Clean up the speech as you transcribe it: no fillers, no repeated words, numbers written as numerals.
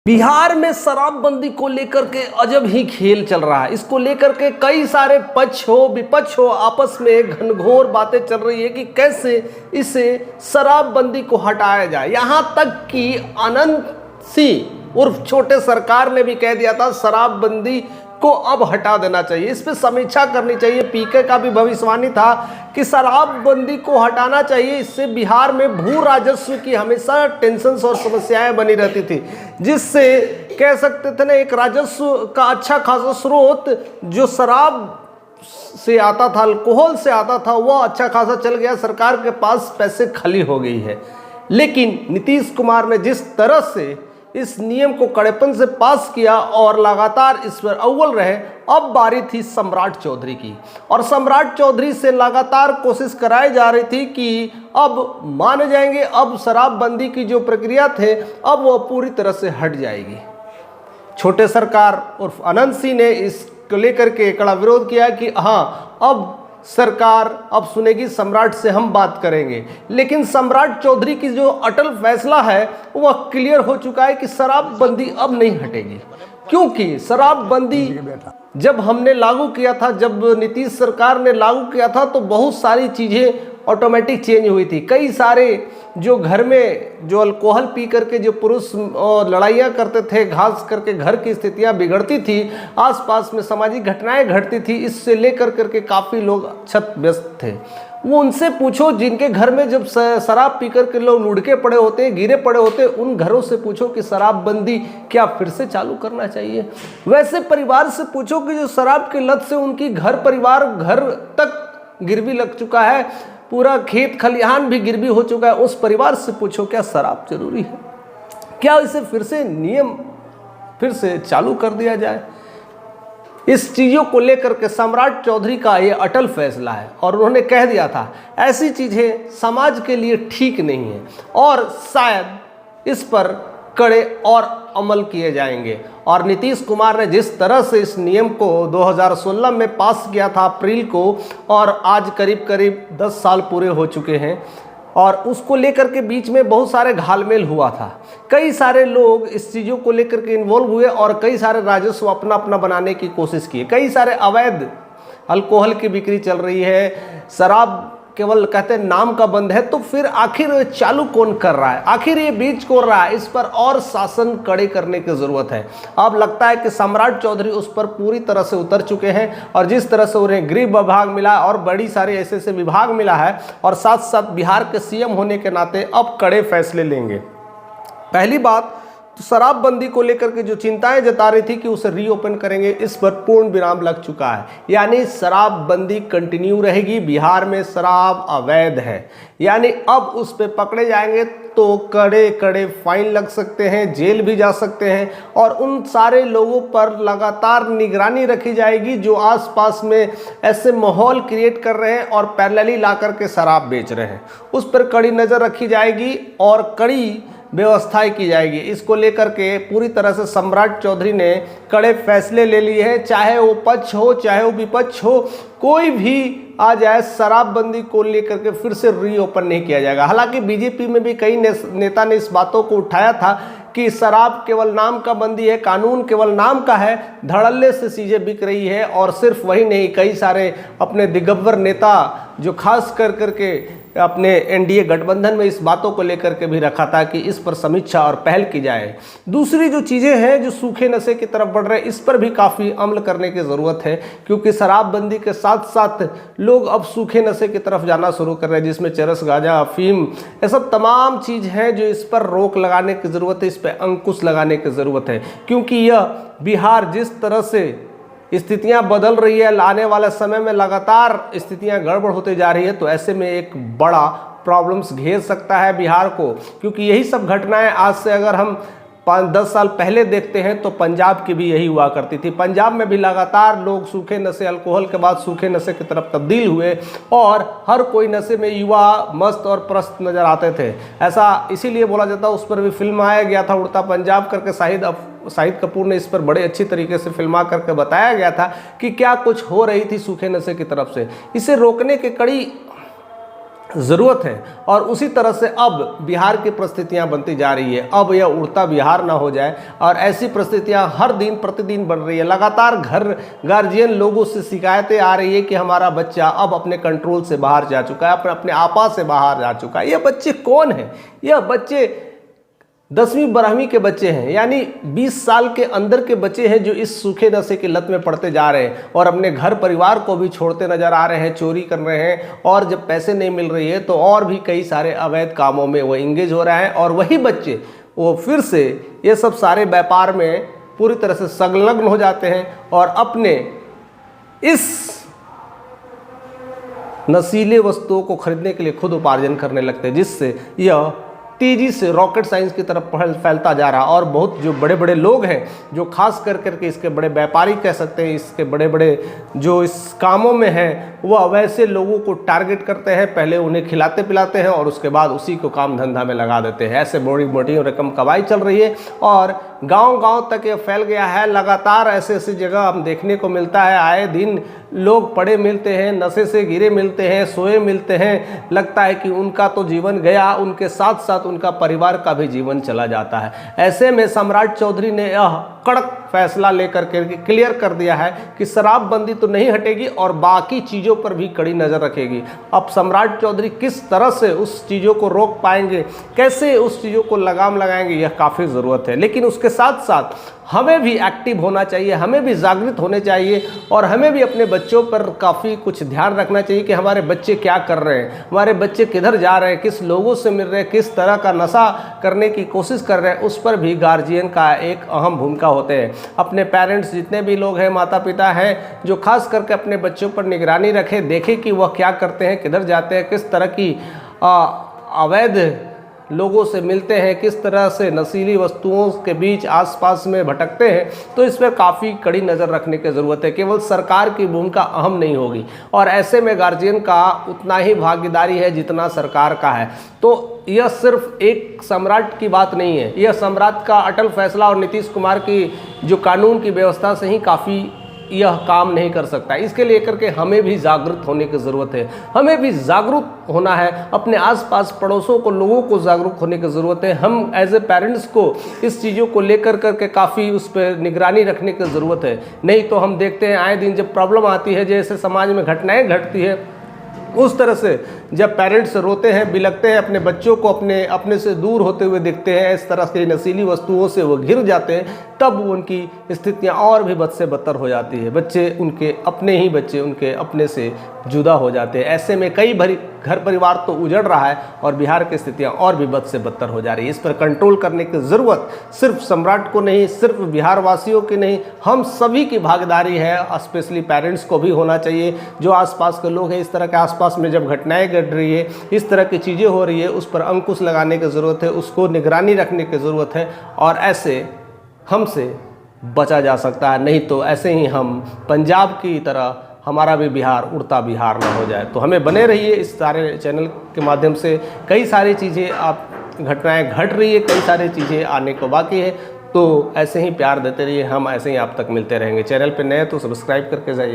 बिहार में शराबबंदी को लेकर के अजब ही खेल चल रहा है। इसको लेकर के कई सारे पक्ष हो विपक्ष हो आपस में घनघोर बातें चल रही है कि कैसे इसे शराबबंदी को हटाया जाए। यहाँ तक कि अनंत सिंह उर्फ छोटे सरकार ने भी कह दिया था शराबबंदी को अब हटा देना चाहिए, इस पर समीक्षा करनी चाहिए। पीके का भी भविष्यवाणी था कि शराबबंदी को हटाना चाहिए, इससे बिहार में भू राजस्व की हमेशा टेंशन और समस्याएं बनी रहती थी, जिससे कह सकते थे ना एक राजस्व का अच्छा खासा स्रोत जो शराब से आता था, अल्कोहल से आता था, वह अच्छा खासा चल गया, सरकार के पास पैसे खाली हो गई है। लेकिन नीतीश कुमार ने जिस तरह से इस नियम को कड़ेपन से पास किया और लगातार इस पर अव्वल रहे, अब बारी थी सम्राट चौधरी की। और सम्राट चौधरी से लगातार कोशिश कराई जा रही थी कि अब मान जाएंगे, अब शराबबंदी की जो प्रक्रिया थे अब वो पूरी तरह से हट जाएगी। छोटे सरकार उर्फ अनंत सिंह ने इसको लेकर के कड़ा विरोध किया कि हाँ अब सरकार अब सुनेगी, सम्राट से हम बात करेंगे। लेकिन सम्राट चौधरी की जो अटल फैसला है वह क्लियर हो चुका है कि शराबबंदी अब नहीं हटेगी, क्योंकि शराबबंदी जब हमने लागू किया था, जब नीतीश सरकार ने लागू किया था तो बहुत सारी चीज़ें ऑटोमेटिक चेंज हुई थी। कई सारे जो घर में जो अल्कोहल पी करके जो पुरुष लड़ाइयाँ करते थे, घास करके घर की स्थितियाँ बिगड़ती थी, आसपास में सामाजिक घटनाएं घटती थी, इससे लेकर करके काफ़ी लोग क्षतग्रस्त थे। वो उनसे पूछो जिनके घर में जब शराब पी करके लोग लुढ़के पड़े होते, गिरे पड़े होते, उन घरों से पूछो कि शराबबंदी क्या फिर से चालू करना चाहिए। वैसे परिवार से पूछो कि जो शराब की लत से उनकी घर परिवार घर तक गिरवी लग चुका है, पूरा खेत खलिहान भी गिरवी हो चुका है, उस परिवार से पूछो क्या शराब जरूरी है, क्या इसे फिर से नियम फिर से चालू कर दिया जाए। इस चीज़ों को लेकर के सम्राट चौधरी का ये अटल फैसला है और उन्होंने कह दिया था ऐसी चीज़ें समाज के लिए ठीक नहीं है और शायद इस पर कड़े और अमल किए जाएंगे। और नीतीश कुमार ने जिस तरह से इस नियम को 2016 में पास किया था अप्रैल को, और आज करीब करीब 10 साल पूरे हो चुके हैं, और उसको लेकर के बीच में बहुत सारे घालमेल हुआ था। कई सारे लोग इस चीज़ों को लेकर के इन्वॉल्व हुए और कई सारे राजस्व अपना अपना बनाने की कोशिश की। कई सारे अवैध अल्कोहल की बिक्री चल रही है, शराब केवल कहते हैं नाम का बंद है, तो फिर आखिर चालू कौन कर रहा है, आखिर ये बीच कौन रहा है, इस पर और शासन कड़े करने की ज़रूरत है। अब लगता है कि सम्राट चौधरी उस पर पूरी तरह से उतर चुके हैं, और जिस तरह से उन्हें गृह विभाग मिला और बड़ी सारे ऐसे ऐसे विभाग मिला है, और साथ साथ बिहार के सीएम होने के नाते अब कड़े फैसले लेंगे। पहली बात तो शराबबंदी को लेकर के जो चिंताएं जता रही थी कि उसे रीओपन करेंगे, इस पर पूर्ण विराम लग चुका है। यानी शराबबंदी कंटिन्यू रहेगी। बिहार में शराब अवैध है, यानी अब उस पे पकड़े जाएंगे तो कड़े कड़े फाइन लग सकते हैं, जेल भी जा सकते हैं, और उन सारे लोगों पर लगातार निगरानी रखी जाएगी जो आसपास में ऐसे माहौल क्रिएट कर रहे हैं और पैरेलली ला करके शराब बेच रहे हैं, उस पर कड़ी नज़र रखी जाएगी और कड़ी व्यवस्थाएं की जाएगी। इसको लेकर के पूरी तरह से सम्राट चौधरी ने कड़े फैसले ले लिए हैं, चाहे वो पक्ष हो चाहे वो विपक्ष हो, कोई भी आ जाए, शराबबंदी को लेकर के फिर से रीओपन नहीं किया जाएगा। हालांकि बीजेपी में भी कई नेता ने इस बातों को उठाया था कि शराब केवल नाम का बंदी है, कानून केवल नाम का है, धड़ल्ले से चीज़ें बिक रही है। और सिर्फ वही नहीं, कई सारे अपने दिगंबर नेता जो खास कर करके अपने एनडीए गठबंधन में इस बातों को लेकर के भी रखा था कि इस पर समीक्षा और पहल की जाए। दूसरी जो चीज़ें हैं जो सूखे नशे की तरफ बढ़ रहे हैं, इस पर भी काफ़ी अमल करने की ज़रूरत है, क्योंकि शराबबंदी के साथ साथ लोग अब सूखे नशे की तरफ जाना शुरू कर रहे हैं, जिसमें चरस, गांजा, अफीम, ये सब तमाम चीज़ हैं जो इस पर रोक लगाने की ज़रूरत है, इस पर अंकुश लगाने की ज़रूरत है। क्योंकि यह बिहार जिस तरह से स्थितियां बदल रही है, आने वाले समय में लगातार स्थितियां गड़बड़ होते जा रही है, तो ऐसे में एक बड़ा प्रॉब्लम्स घेर सकता है बिहार को। क्योंकि यही सब घटनाएं आज से अगर हम 5-10 साल पहले देखते हैं तो पंजाब की भी यही हुआ करती थी। पंजाब में भी लगातार लोग सूखे नशे, अल्कोहल के बाद सूखे नशे की तरफ तब्दील हुए और हर कोई नशे में युवा मस्त और प्रस्त नजर आते थे। ऐसा इसीलिए बोला जाता है, उस पर भी फिल्म आया गया था उड़ता पंजाब करके, शाहिद कपूर ने इस पर बड़े अच्छी तरीके से फिल्मा करके बताया गया था कि क्या कुछ हो रही थी सूखे नशे की तरफ से। इसे रोकने के कड़ी ज़रूरत है। और उसी तरह से अब बिहार की परिस्थितियां बनती जा रही है। अब यह उड़ता बिहार ना हो जाए, और ऐसी परिस्थितियां हर दिन प्रतिदिन बन रही है। लगातार गार्जियन लोगों से शिकायतें आ रही है कि हमारा बच्चा अब अपने कंट्रोल से बाहर जा चुका है, अपने आपा से बाहर जा चुका है। यह बच्चे कौन हैं? यह बच्चे 10वीं 12वीं के बच्चे हैं, यानी 20 साल के अंदर के बच्चे हैं जो इस सूखे नशे की लत में पड़ते जा रहे हैं और अपने घर परिवार को भी छोड़ते नजर आ रहे हैं, चोरी कर रहे हैं, और जब पैसे नहीं मिल रही है तो और भी कई सारे अवैध कामों में वो इंगेज हो रहे हैं। और वही बच्चे वो फिर से ये सब सारे व्यापार में पूरी तरह से संलग्न हो जाते हैं और अपने इस नशीले वस्तुओं को खरीदने के लिए खुद उपार्जन करने लगते हैं, जिससे यह तेजी से रॉकेट साइंस की तरफ फैलता जा रहा। और बहुत जो बड़े बड़े लोग हैं, जो खास करके इसके बड़े व्यापारी कह सकते हैं, इसके बड़े बड़े जो इस कामों में हैं, वह वैसे लोगों को टारगेट करते हैं। पहले उन्हें खिलाते पिलाते हैं और उसके बाद उसी को काम धंधा में लगा देते हैं। ऐसे बड़ी मोटी रकम कमाई चल रही है और गांव-गांव तक ये फैल गया है। लगातार ऐसे ऐसी जगह हम देखने को मिलता है, आए दिन लोग पड़े मिलते हैं, नशे से गिरे मिलते हैं, सोए मिलते हैं। लगता है कि उनका तो जीवन गया, उनके साथ साथ उनका परिवार का भी जीवन चला जाता है। ऐसे में सम्राट चौधरी ने यह कड़क फैसला लेकर के क्लियर कर दिया है कि शराबबंदी तो नहीं हटेगी और बाकी चीज़ों पर भी कड़ी नज़र रखेगी। अब सम्राट चौधरी किस तरह से उस चीज़ों को रोक पाएंगे, कैसे उस चीज़ों को लगाम लगाएंगे, यह काफ़ी ज़रूरत है। लेकिन उसके साथ साथ हमें भी एक्टिव होना चाहिए, हमें भी जागृत होने चाहिए और हमें भी अपने बच्चों पर काफ़ी कुछ ध्यान रखना चाहिए कि हमारे बच्चे क्या कर रहे हैं, हमारे बच्चे किधर जा रहे हैं, किस लोगों से मिल रहे हैं, किस तरह का नशा करने की कोशिश कर रहे हैं। उस पर भी गार्जियन का एक अहम भूमिका होते हैं। अपने पेरेंट्स जितने भी लोग हैं, माता पिता हैं, जो खास करके अपने बच्चों पर निगरानी रखें, देखें कि वह क्या करते हैं, किधर जाते हैं, किस तरह की अवैध लोगों से मिलते हैं, किस तरह से नशीली वस्तुओं के बीच आसपास में भटकते हैं। तो इस पर काफ़ी कड़ी नज़र रखने की ज़रूरत है। केवल सरकार की भूमिका अहम नहीं होगी और ऐसे में गार्जियन का उतना ही भागीदारी है जितना सरकार का है। तो यह सिर्फ एक सम्राट की बात नहीं है, यह सम्राट का अटल फैसला और नीतीश कुमार की जो कानून की व्यवस्था से ही काफ़ी यह काम नहीं कर सकता। इसके लेकर के हमें भी जागरूक होने की ज़रूरत है, हमें भी जागरूक होना है, अपने आसपास पड़ोसों को, लोगों को जागरूक होने की ज़रूरत है। हम एज ए पेरेंट्स को इस चीज़ों को लेकर करके काफ़ी उस पर निगरानी रखने की ज़रूरत है। नहीं तो हम देखते हैं आए दिन जब प्रॉब्लम आती है, जैसे समाज में घटनाएँ घटती है, उस तरह से जब पेरेंट्स रोते हैं, बिलखते हैं, अपने बच्चों को अपने से दूर होते हुए दिखते हैं, इस तरह से नशीली वस्तुओं से वो घिर जाते हैं, तब उनकी स्थितियां और भी बद से बदतर हो जाती है। बच्चे उनके अपने से जुदा हो जाते हैं। ऐसे में कई घर परिवार तो उजड़ रहा है और बिहार की स्थितियां और भी बद से बदतर हो जा रही है। इस पर कंट्रोल करने की ज़रूरत सिर्फ सम्राट को नहीं, सिर्फ बिहार वासियों की नहीं, हम सभी की भागीदारी है। स्पेशली पेरेंट्स को भी होना चाहिए। जो आसपास के लोग हैं, इस तरह के आसपास में जब घटनाएं घट रही है, इस तरह की चीज़ें हो रही है, उस पर अंकुश लगाने की ज़रूरत है, उसको निगरानी रखने की ज़रूरत है और ऐसे हमसे बचा जा सकता है। नहीं तो ऐसे ही हम पंजाब की तरह हमारा भी बिहार उड़ता बिहार ना हो जाए। तो हमें बने रहिए इस सारे चैनल के माध्यम से। कई सारी चीज़ें घटनाएं घट रही है, कई सारी चीज़ें आने को बाकी है। तो ऐसे ही प्यार देते रहिए, हम ऐसे ही आप तक मिलते रहेंगे। चैनल पे नए तो सब्सक्राइब करके जाइए।